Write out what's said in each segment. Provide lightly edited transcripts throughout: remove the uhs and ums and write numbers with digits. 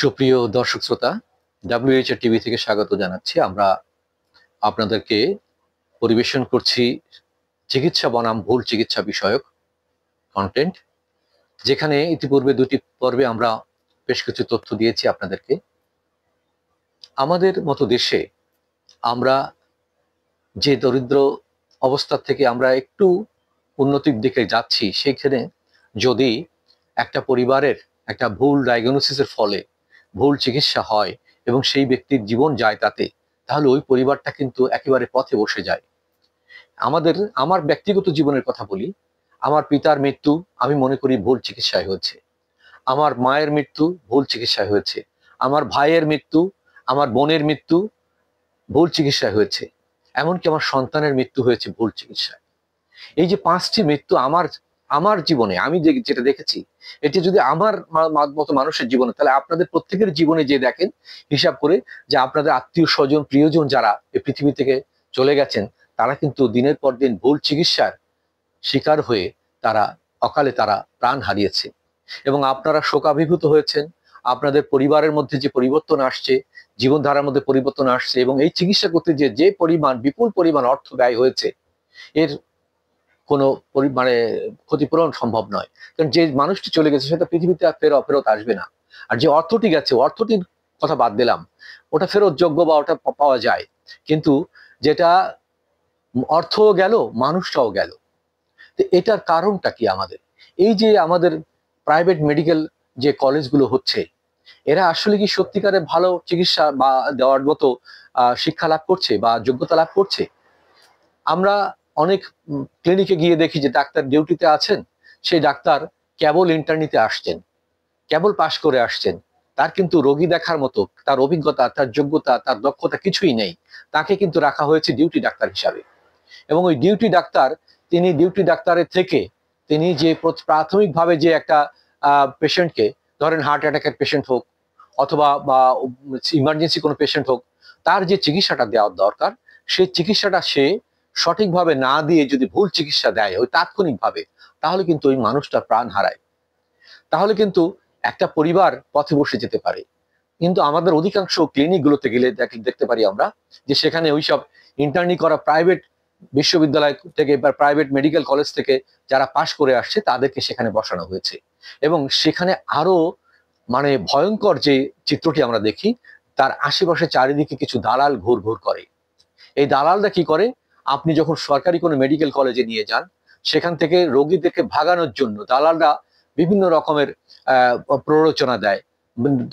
সুপ্রিয় দর্শক শ্রোতা, WHR টিভি থেকে স্বাগত জানাচ্ছি। আমরা আপনাদেরকে পরিবেশন করছি চিকিৎসা বনাম ভুল চিকিৎসা বিষয়ক কন্টেন্ট, যেখানে ইতিপূর্বে দুটি পর্বে আমরা বেশ কিছু তথ্য দিয়েছি আপনাদেরকে। আমাদের মতো দেশে আমরা যে দরিদ্র অবস্থা থেকে আমরা একটু উন্নতির দিকে যাচ্ছি, সেখানে যদি একটা পরিবারের একটা ভুল ডায়াগনোসিসের ফলে ভুল চিকিৎসা হয় এবং সেই ব্যক্তির জীবন যায় তাতে, তাহলে ওই পরিবারটা কিন্তু একেবারে পথে বসে যায়। আমার ব্যক্তিগত জীবনের কথা বলি। আমার পিতার মৃত্যু আমি মনে করি ভুল চিকিৎসায় হয়েছে। আমার মায়ের মৃত্যু ভুল চিকিৎসায় হয়েছে। আমার ভাইয়ের মৃত্যু, আমার বোনের মৃত্যু ভুল চিকিৎসায় হয়েছে। এমনকি আমার সন্তানের মৃত্যু হয়েছে ভুল চিকিৎসায়। এই যে 5টি মৃত্যু আমার আমার জীবনে আমি যেটা দেখেছি, এটি যদি আমার মতো মানুষের জীবনে, তাহলে আপনাদের প্রত্যেকের জীবনে যে দেখেন হিসাব করে, যে আপনাদের আত্মীয় স্বজন প্রিয়জন যারা এই পৃথিবী থেকে চলে গেছেন, তারা কিন্তু দিনের পর দিন ভুল চিকিৎসার শিকার হয়ে তারা অকালে প্রাণ হারিয়েছে। এবং আপনারা শোকাভিভূত হয়েছেন। আপনাদের পরিবারের মধ্যে যে পরিবর্তন আসছে, জীবনধারার মধ্যে পরিবর্তন আসছে, এবং এই চিকিৎসা করতে যে পরিমাণ বিপুল পরিমাণ অর্থ ব্যয় হয়েছে, এর কোনো মানে ক্ষতিপূরণ সম্ভব নয়। কারণ যে মানুষটি চলে গেছে সেটা পৃথিবীতে আর ফেরত আসবে না। আর যে অর্থটি গেছে, অর্থটির কথা বাদ দিলাম, ওটা ফেরত যোগ্য বা ওটা পাওয়া যায়, কিন্তু যেটা অর্থও গেল, মানুষটাও গেল। তো এটার কারণটা কি? এই যে আমাদের প্রাইভেট মেডিকেল যে কলেজগুলো হচ্ছে, এরা আসলে কি সত্যিকারে ভালো চিকিৎসা বা দেওয়ার মতো শিক্ষা লাভ করছে বা যোগ্যতা লাভ করছে? আমরা অনেক ক্লিনিকে গিয়ে দেখি যে ডাক্তার ডিউটিতে আছেন, সেই ডাক্তার কেবল ইন্টার্নিতে আসছেন, কেবল পাশ করে আসছেন। তার কিন্তু রোগী দেখার মতো তার অভিজ্ঞতা, তার যোগ্যতা, তার দক্ষতা কিছুই নেই। তাকে কিন্তু রাখা হয়েছে ডিউটি ডাক্তার হিসাবে। এবং ওই ডিউটি ডাক্তার, তিনি ডিউটি ডাক্তারের থেকে তিনি যে প্রাথমিকভাবে যে একটা পেশেন্টকে, ধরেন হার্ট অ্যাটাকের পেশেন্ট হোক অথবা বা ইমার্জেন্সি কোনো পেশেন্ট হোক, তার যে চিকিৎসাটা দেওয়ার দরকার, সেই চিকিৎসাটা সে সঠিকভাবে না দিয়ে যদি ভুল চিকিৎসা দেয় ওই তাৎক্ষণিকভাবে, তাহলে কিন্তু ওই মানুষটা প্রাণ হারায়। তাহলে কিন্তু একটা পরিবার পথে বসে যেতে পারে। কিন্তু আমাদের অধিকাংশ ক্লিনিকগুলোতে গেলে দেখতে পারি আমরা যে সেখানে ওইসব ইন্টার্নি করা প্রাইভেট বিশ্ববিদ্যালয় থেকে বা প্রাইভেট মেডিকেল কলেজ থেকে যারা পাশ করে আসছে, তাদেরকে সেখানে বসানো হয়েছে। এবং সেখানে আরো মানে ভয়ঙ্কর যে চিত্রটি আমরা দেখি, তার আশেপাশে চারিদিকে কিছু দালাল ঘুর করে। এই দালালরা কি করে? আপনি যখন সরকারি কোনো মেডিকেল কলেজে নিয়ে যান, সেখান থেকে রোগীদেরকে ভাগানোর জন্য দালালরা বিভিন্ন রকমের প্ররোচনা দেয়।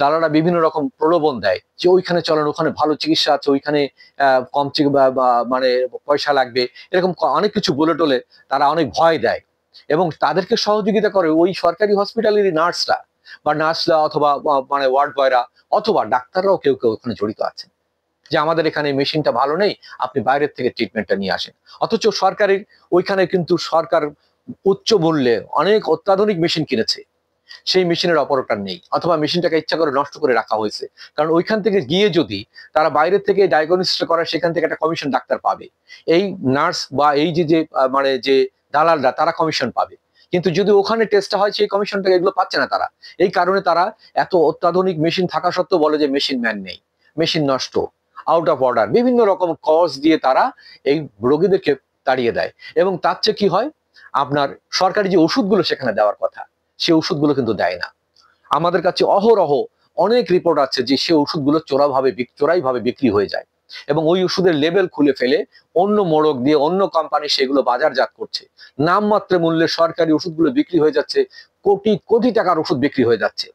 দালালরা বিভিন্ন রকম প্রলোভন দেয় যে ওইখানে চলেন, ওখানে ভালো চিকিৎসা আছে, ওইখানে কম মানে পয়সা লাগবে, এরকম অনেক কিছু বলে টলে তারা অনেক ভয় দেয়। এবং তাদেরকে সহযোগিতা করে ওই সরকারি হসপিটালেরই নার্সরা অথবা মানে ওয়ার্ড বয়রা অথবা ডাক্তাররাও কেউ কেউ ওখানে জড়িত আছে, যে আমাদের এখানে মেশিনটা ভালো নেই, আপনি বাইরের থেকে ট্রিটমেন্টটা নিয়ে আসেন। অথচ সরকারের ওইখানে কিন্তু সরকার উচ্চ মূল্যে অনেক অত্যাধুনিক মেশিন কিনেছে, সেই মেশিনের অপারেটর নেই, অথবা মেশিনটাকে ইচ্ছা করে নষ্ট করে রাখা হয়েছে। কারণ ওইখান থেকে গিয়ে যদি তারা বাইরের থেকে ডায়াগনোসিস করে, সেখান থেকে একটা কমিশন ডাক্তার পাবে, এই নার্স বা এই যে মানে যে দালালরা তারা কমিশন পাবে। কিন্তু যদি ওখানে টেস্টটা হয়, সেই কমিশনটা এগুলো পাচ্ছে না তারা। এই কারণে তারা এত অত্যাধুনিক মেশিন থাকা সত্ত্বেও বলে যে মেশিন ম্যান নেই, মেশিন নষ্ট, আউট অফ অর্ডার, বিভিন্ন রকম কজ দিয়ে তারা এই রোগীদেরকে তাড়িয়ে দেয়। এবং তার চেয়ে কি হয়, আপনার সরকারি যে ওষুধগুলো সেখানে দেওয়ার কথা, সে ওষুধগুলো কিন্তু দেয় না। আমাদের কাছে অহরহ অনেক রিপোর্ট আছে যে সে ওষুধগুলো চোরাইভাবে বিক্রি হয়ে যায়, এবং ওই ওষুধের লেবেল খুলে ফেলে অন্য মোড়ক দিয়ে অন্য কোম্পানি সেগুলো বাজারজাত করছে। নামমাত্র মূল্যে সরকারি ওষুধগুলো বিক্রি হয়ে যাচ্ছে, কোটি কোটি টাকার ওষুধ বিক্রি হয়ে যাচ্ছে।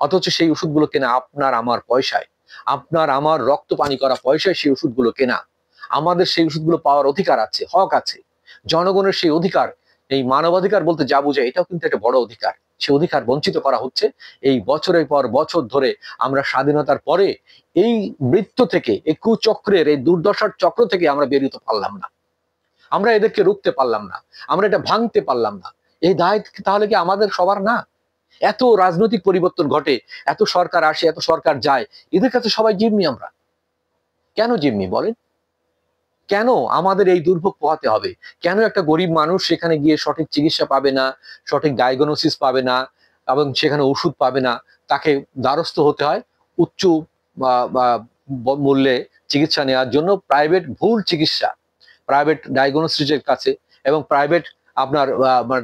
অথচ সেই ওষুধগুলো কেনা আপনার আমার পয়সায়, আপনার আমার রক্ত পানি করা পয়সায় সেই ওষুধগুলো কেনা। আমাদের সেই ওষুধগুলো পাওয়ার অধিকার আছে, হক আছে। জনগণের সেই অধিকার, এই মানবাধিকার বলতে যা বোঝায়, এটাও কিন্তু একটা বড় অধিকার। সে অধিকার বঞ্চিত করা হচ্ছে। এই বছরের পর বছর ধরে আমরা স্বাধীনতার পরে এই বৃত্ত থেকে, এই কুচক্রের, এই দুর্দশার চক্র থেকে আমরা বেরোতে পারলাম না। আমরা এদেরকে রুখতে পারলাম না, আমরা এটা ভাঙতে পারলাম না। এই দায় তাহলে কি আমাদের সবার না? এত রাজনৈতিক পরিবর্তন ঘটে, এত সরকার আসে, এত সরকার যায়, এদের কাছে সবাই জিম্মি আমরা। কেন জিম্মি বলেন? কেন আমাদের এই দুর্ভোগ পোহাতে হবে? কেন একটা গরিব মানুষ সেখানে গিয়ে সঠিক চিকিৎসা পাবে না, সঠিক ডায়াগনোসিস পাবে না, এবং সেখানে ওষুধ পাবে না, তাকে দ্বারস্থ হতে হয় উচ্চ মূল্যে চিকিৎসা নেওয়ার জন্য প্রাইভেট ভুল চিকিৎসা, প্রাইভেট ডায়াগনোস্টিসের কাছে এবং প্রাইভেট আপনার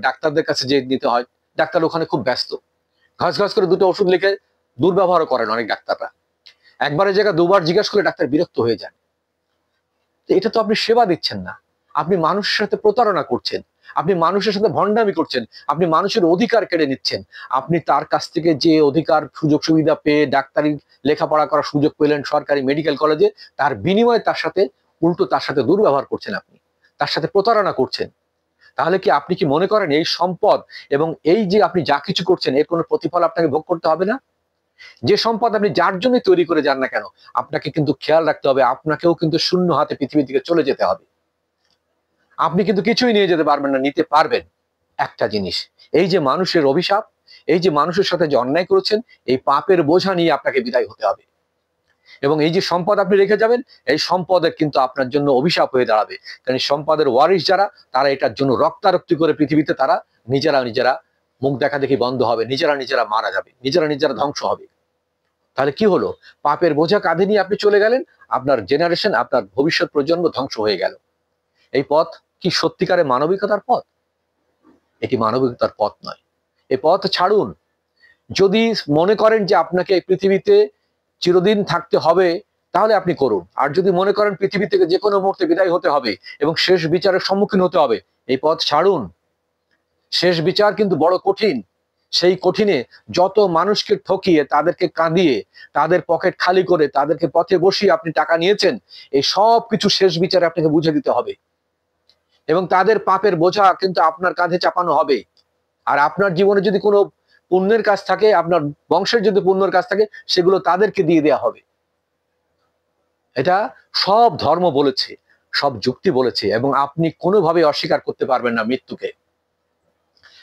ডাক্তারদের কাছে যে নিতে হয়, ডাক্তার ওখানে খুব ব্যস্ত, ঘাস ঘাস করে দুটো ওষুধ লিখে দুর্ব্যবহারও করেন অনেক ডাক্তাররা। একবারের জায়গায় দুবার জিজ্ঞাসা করে ডাক্তার বিরক্ত হয়ে যান। এটা তো আপনি সেবা দিচ্ছেন না, আপনি মানুষের সাথে প্রতারণা করছেন, আপনি মানুষের সাথে ভণ্ডামি করছেন, আপনি মানুষের অধিকার কেড়ে নিচ্ছেন। আপনি তার কাছ থেকে যে অধিকার সুযোগ সুবিধা পেয়ে ডাক্তারি লেখাপড়া করার সুযোগ পেলেন সরকারি মেডিকেল কলেজে, তার বিনিময়ে তার সাথে উল্টো তার সাথে দুর্ব্যবহার করছেন, আপনি তার সাথে প্রতারণা করছেন। তাহলে কি আপনি কি মনে করেন এই সম্পদ এবং এই যে আপনি যা কিছু করছেন এর কোনো প্রতিফল আপনাকে ভোগ করতে হবে না? যে সম্পদ আপনি যার জন্য তৈরি করে যান না কেন, আপনাকে কিন্তু খেয়াল রাখতে হবে আপনাকেও কিন্তু শূন্য হাতে পৃথিবী থেকে চলে যেতে হবে। আপনি কিন্তু কিছুই নিয়ে যেতে পারবেন না, নিতে পারবেন একটা জিনিস, এই যে মানুষের অভিশাপ, এই যে মানুষের সাথে যে অন্যায় করেছেন, এই পাপের বোঝা নিয়ে আপনাকে বিদায় হতে হবে। এবং এই যে সম্পদ আপনি রেখে যাবেন, এই সম্পদের কিন্তু আপনার জন্য অভিশাপ হয়ে দাঁড়াবে। কারণ সম্পদের ওয়ারিশ যারা, তারা এটার জন্য রক্তারক্তি করে পৃথিবীতে তারা নিজেরা মুখ দেখা দেখি বন্ধ হবে, নিজেরা মারা যাবে, নিজেরা ধ্বংস হবে। তাহলে কি হলো? পাপের বোঝা কাঁধে নিয়ে আপনি চলে গেলেন, আপনার জেনারেশন, আপনার ভবিষ্যৎ প্রজন্ম ধ্বংস হয়ে গেল। এই পথ কি সত্যিকারে মানবিকতার পথ? এটি মানবিকতার পথ নয়। এই পথ ছাড়ুন। যদি মনে করেন যে আপনাকে এই পৃথিবীতে চিরদিন থাকতে হবে, তাহলে আপনি করুন। আর যদি মনে করেন পৃথিবী থেকে যে কোনো মুহূর্তে বিদায় হতে হবে এবং শেষ বিচারের সম্মুখীন হতে হবে, এই পথ ছাড়ুন। শেষ বিচার কিন্তু বড় কঠিন। সেই কঠিনে যত মানুষকে ঠকিয়ে, তাদেরকে কাঁদিয়ে, তাদের পকেট খালি করে, তাদেরকে পথে বসিয়ে আপনি টাকা নিয়েছেন, এই সব কিছু শেষ বিচারে আপনাকে বুঝে দিতে হবে এবং তাদের পাপের বোঝা কিন্তু আপনার কাঁধে চাপানো হবে। আর আপনার জীবনে যদি কোনো পুণ্যের কাজ থাকে, আপনার বংশের যদি পুণ্যের কাজ থাকে, সেগুলো তাদেরকে দিয়ে দেওয়া হবে। এটা সব ধর্ম বলেছে, সব যুক্তি বলেছে এবং আপনি কোনোভাবে অস্বীকার করতে পারবেন না মৃত্যুকে।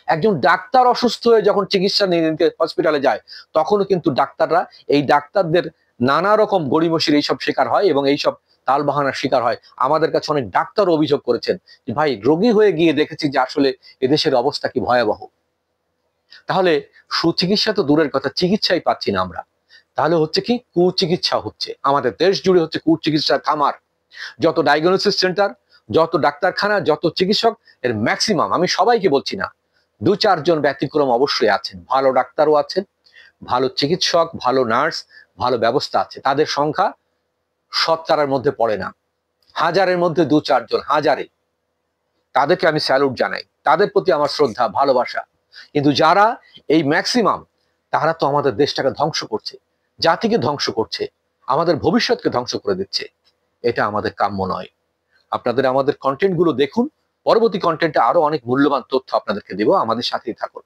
একজন ডাক্তার অসুস্থ হয়ে যখন চিকিৎসা নিতে হসপিটালে যায়, তখনও কিন্তু ডাক্তাররা, এই ডাক্তারদের নানা রকম গড়িমসির এইসব শিকার হয় এবং এইসব তালবাহানার শিকার হয়। আমাদের কাছে অনেক ডাক্তার অভিযোগ করেছেন যে ভাই, রোগী হয়ে গিয়ে দেখেছি যে আসলে এদেশের অবস্থা কি ভয়াবহ। তাহলে সুচিকিৎসা তো দূরের কথা, চিকিৎসাই পাচ্ছি না আমরা। তাহলে হচ্ছে কি? কুচিকিৎসা হচ্ছে। আমাদের দেশ জুড়ে হচ্ছে কুচিকিৎসার খামার। যত ডায়াগনোসিস সেন্টার, যত ডাক্তারখানা, যত চিকিৎসক, এর ম্যাক্সিমাম, আমি সবাইকে বলছি না, 2-4 জন ব্যতিক্রম অবশ্যই আছেন। ভালো ডাক্তারও আছেন, ভালো চিকিৎসক, ভালো নার্স, ভালো ব্যবস্থা আছে। তাদের সংখ্যা 70-এর মধ্যে পড়ে না, হাজারের মধ্যে 2-4 জন, হাজারে। তাদেরকে আমি স্যালুট জানাই, তাদের প্রতি আমার শ্রদ্ধা, ভালোবাসা। কিন্তু যারা এই ম্যাক্সিমাম, তারা তো আমাদের দেশটাকে ধ্বংস করছে, জাতিকে ধ্বংস করছে, আমাদের ভবিষ্যৎকে ধ্বংস করে দিচ্ছে। এটা আমাদের কাম্য নয়। আপনাদের আমাদের কন্টেন্ট গুলো দেখুন, পরবর্তী কন্টেন্টে আরো অনেক মূল্যবান তথ্য আপনাদেরকে দেব, আমাদের সাথেই থাকুন।